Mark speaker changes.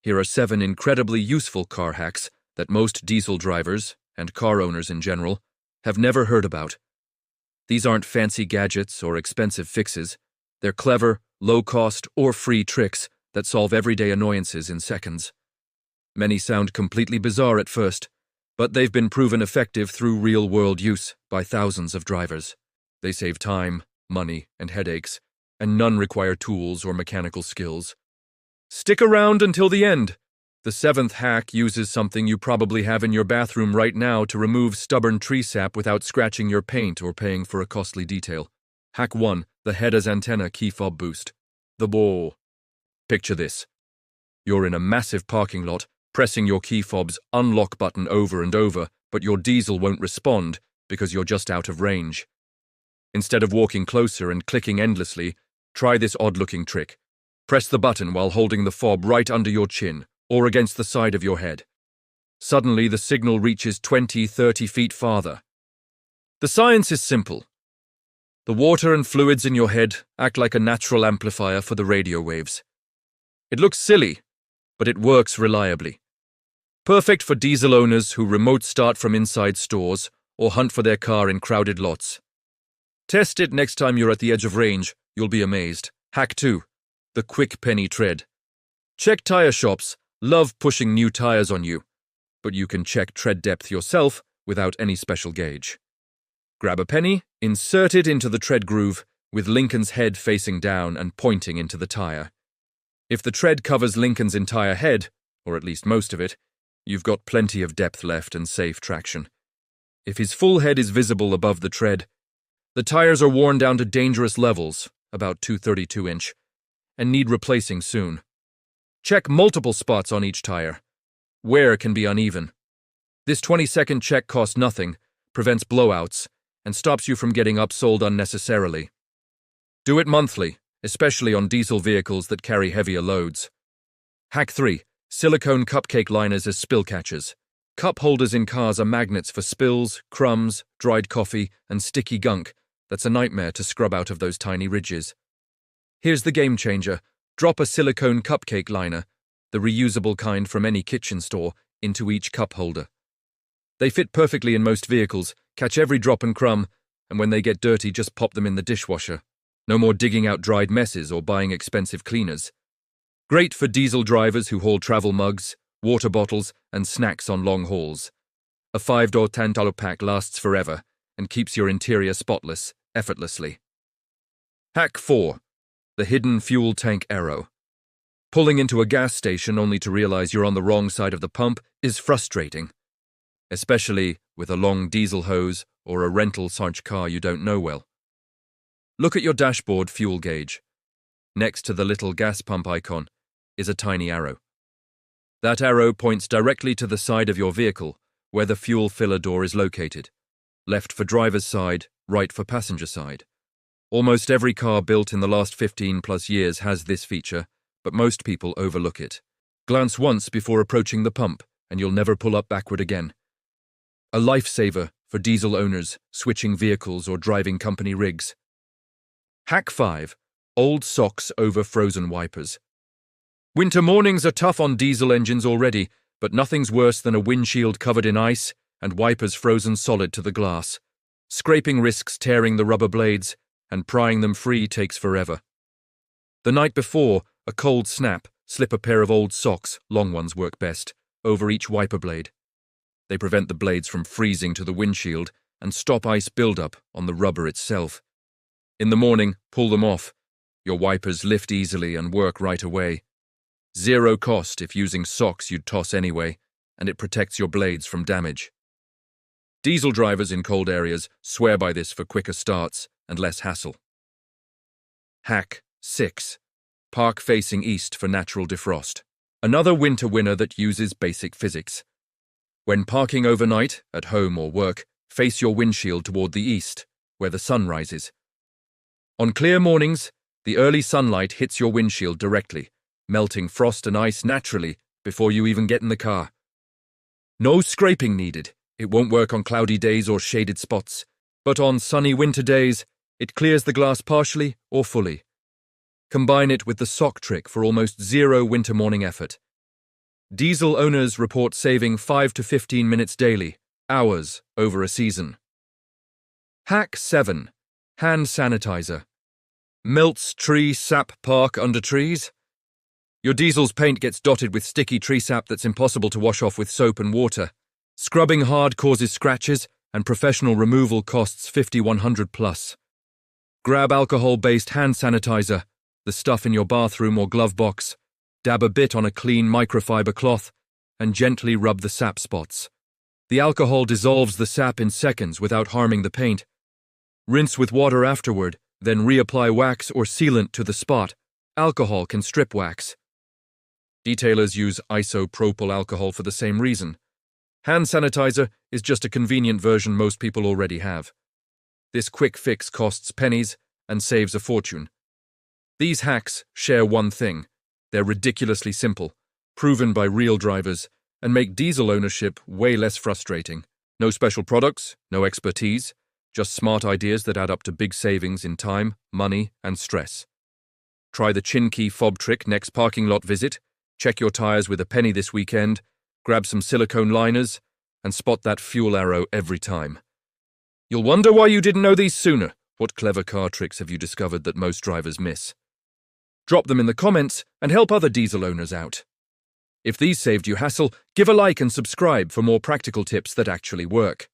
Speaker 1: Here are 7 incredibly useful car hacks that most diesel drivers, and car owners in general, have never heard about. These aren't fancy gadgets or expensive fixes. They're clever, low-cost, or free tricks that solve everyday annoyances in seconds. Many sound completely bizarre at first, but they've been proven effective through real-world use by thousands of drivers. They save time, money, and headaches, and none require tools or mechanical skills. Stick around until the end. The 7th hack uses something you probably have in your bathroom right now to remove stubborn tree sap without scratching your paint or paying for a costly detail. Hack 1. The head as antenna key fob boost. The ball. Picture this. You're in a massive parking lot, pressing your key fob's unlock button over and over, but your diesel won't respond because you're just out of range. Instead of walking closer and clicking endlessly, try this odd-looking trick. Press the button while holding the fob right under your chin or against the side of your head. Suddenly, the signal reaches 20-30 feet farther. The science is simple. The water and fluids in your head act like a natural amplifier for the radio waves. It looks silly, but it works reliably. Perfect for diesel owners who remote start from inside stores or hunt for their car in crowded lots. Test it next time you're at the edge of range. You'll be amazed. Hack 2. The quick penny tread. Check tire shops love pushing new tires on you, but you can check tread depth yourself without any special gauge. Grab a penny, insert it into the tread groove with Lincoln's head facing down and pointing into the tire. If the tread covers Lincoln's entire head, or at least most of it, you've got plenty of depth left and safe traction. If his full head is visible above the tread, the tires are worn down to dangerous levels, about 232 inch, and need replacing soon. Check multiple spots on each tire. Wear can be uneven. This 20-second check costs nothing, prevents blowouts, and stops you from getting upsold unnecessarily. Do it monthly, especially on diesel vehicles that carry heavier loads. Hack 3. Silicone cupcake liners as spill catchers. Cup holders in cars are magnets for spills, crumbs, dried coffee, and sticky gunk that's a nightmare to scrub out of those tiny ridges. Here's the game changer. Drop a silicone cupcake liner, the reusable kind from any kitchen store, into each cup holder. They fit perfectly in most vehicles, catch every drop and crumb, and when they get dirty, just pop them in the dishwasher. No more digging out dried messes or buying expensive cleaners. Great for diesel drivers who haul travel mugs, water bottles, and snacks on long hauls. A $5 $10 pack lasts forever and keeps your interior spotless, effortlessly. Hack 4. The hidden fuel tank arrow. Pulling into a gas station only to realize you're on the wrong side of the pump is frustrating, especially with a long diesel hose or a rental such car you don't know well. Look at your dashboard fuel gauge. Next to the little gas pump icon is a tiny arrow. That arrow points directly to the side of your vehicle where the fuel filler door is located. Left for driver's side, right for passenger side. Almost every car built in the last 15+ years has this feature, but most people overlook it. Glance once before approaching the pump, and you'll never pull up backward again. A lifesaver for diesel owners switching vehicles or driving company rigs. Hack 5. Old socks over frozen wipers. Winter mornings are tough on diesel engines already, but nothing's worse than a windshield covered in ice and wipers frozen solid to the glass. Scraping risks tearing the rubber blades, and prying them free takes forever. The night before, a cold snap, slip a pair of old socks, long ones work best, over each wiper blade. They prevent the blades from freezing to the windshield and stop ice buildup on the rubber itself. In the morning, pull them off. Your wipers lift easily and work right away. Zero cost if using socks you'd toss anyway, and it protects your blades from damage. Diesel drivers in cold areas swear by this for quicker starts and less hassle. Hack 6. Park facing east for natural defrost. Another winter winner that uses basic physics. When parking overnight, at home or work, face your windshield toward the east, where the sun rises. On clear mornings, the early sunlight hits your windshield directly, melting frost and ice naturally before you even get in the car. No scraping needed. It won't work on cloudy days or shaded spots, but on sunny winter days, it clears the glass partially or fully. Combine it with the sock trick for almost zero winter morning effort. Diesel owners report saving 5 to 15 minutes daily, hours over a season. Hack 7. Hand sanitizer. Melts tree sap park under trees? Your diesel's paint gets dotted with sticky tree sap that's impossible to wash off with soap and water. Scrubbing hard causes scratches, and professional removal costs $5,100 plus. Grab alcohol-based hand sanitizer, the stuff in your bathroom or glove box, dab a bit on a clean microfiber cloth, and gently rub the sap spots. The alcohol dissolves the sap in seconds without harming the paint. Rinse with water afterward, then reapply wax or sealant to the spot. Alcohol can strip wax. Detailers use isopropyl alcohol for the same reason. Hand sanitizer is just a convenient version most people already have. This quick fix costs pennies and saves a fortune. These hacks share one thing. They're ridiculously simple, proven by real drivers, and make diesel ownership way less frustrating. No special products, no expertise, just smart ideas that add up to big savings in time, money, and stress. Try the chin key fob trick next parking lot visit, check your tires with a penny this weekend, grab some silicone liners, and spot that fuel arrow every time. You'll wonder why you didn't know these sooner. What clever car tricks have you discovered that most drivers miss? Drop them in the comments and help other diesel owners out. If these saved you hassle, give a like and subscribe for more practical tips that actually work.